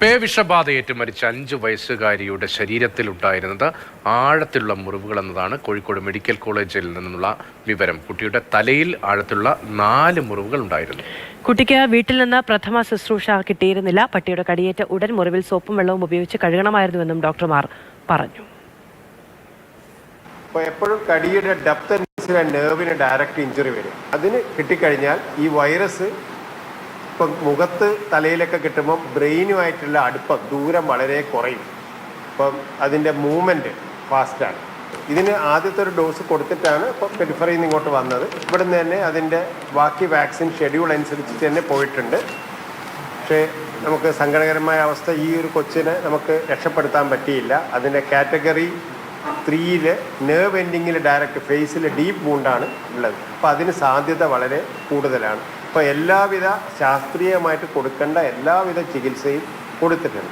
പേവിഷബാധയേറ്റ് മരിച്ച 5 വയസ്സുകാരിയുടെ ശരീരത്തിലുണ്ടായിരുന്നത് ആഴത്തിലുള്ള മുറിവുകൾ എന്നതാണ് കോഴിക്കോട് മെഡിക്കൽ കോളേജിൽ നിന്നുള്ള വിവരം. കുട്ടിയുടെ തലയിൽ ആഴത്തിലുള്ള 4 മുറിവുകൾ ഉണ്ടായിരുന്നു. കുട്ടിക്ക് വീട്ടിൽ നിന്ന് പ്രഥമ ശുശ്രൂഷ കിട്ടിയിരുന്നില്ല. പട്ടിയുടെ കടിയേറ്റ ഉടൻ മുറിവിൽ സോപ്പും വെള്ളവും ഉപയോഗിച്ച് കഴുകണമായിരുന്നുവെന്നും ഡോക്ടർമാർ പറഞ്ഞു. എപ്പോഴും കടിയുടെ ഡെപ്ത് അനുസരിച്ച് നെർവിന് ഡയറക്റ്റ് ഇഞ്ചുറി വരും. അതിന് കിട്ടിക്കഴിഞ്ഞാൽ ഈ വൈറസ് ഇപ്പം മുഖത്ത് തലയിലൊക്കെ കിട്ടുമ്പോൾ ബ്രെയിനുമായിട്ടുള്ള അടുപ്പം ദൂരം വളരെ കുറയും. അപ്പം അതിൻ്റെ മൂവ്മെൻറ്റ് ഫാസ്റ്റാണ്. ഇതിന് ആദ്യത്തെ ഒരു ഡോസ് കൊടുത്തിട്ടാണ് ഇപ്പം പെരിഫറിയിൽ നിന്ന് ഇങ്ങോട്ട് വന്നത്. ഇവിടുന്ന് തന്നെ അതിൻ്റെ ബാക്കി വാക്സിൻ ഷെഡ്യൂൾ അനുസരിച്ച് തന്നെ പോയിട്ടുണ്ട്. പക്ഷേ നമുക്ക് സങ്കടകരമായ അവസ്ഥ, ഈ ഒരു കൊച്ചിനെ നമുക്ക് രക്ഷപ്പെടുത്താൻ പറ്റിയില്ല. അതിൻ്റെ കാറ്റഗറി 3 നെർവ് എൻഡിങ്ങിൽ ഡയറക്റ്റ് ഫേസിൽ ഡീപ്പ് വൂണ്ടാണ് ഉള്ളത്. അപ്പോൾ അതിന് സാധ്യത വളരെ കൂടുതലാണ്. അപ്പോൾ എല്ലാവിധ ശാസ്ത്രീയമായിട്ട് കൊടുക്കേണ്ട എല്ലാവിധ ചികിത്സയും കൊടുത്തിട്ടുണ്ട്.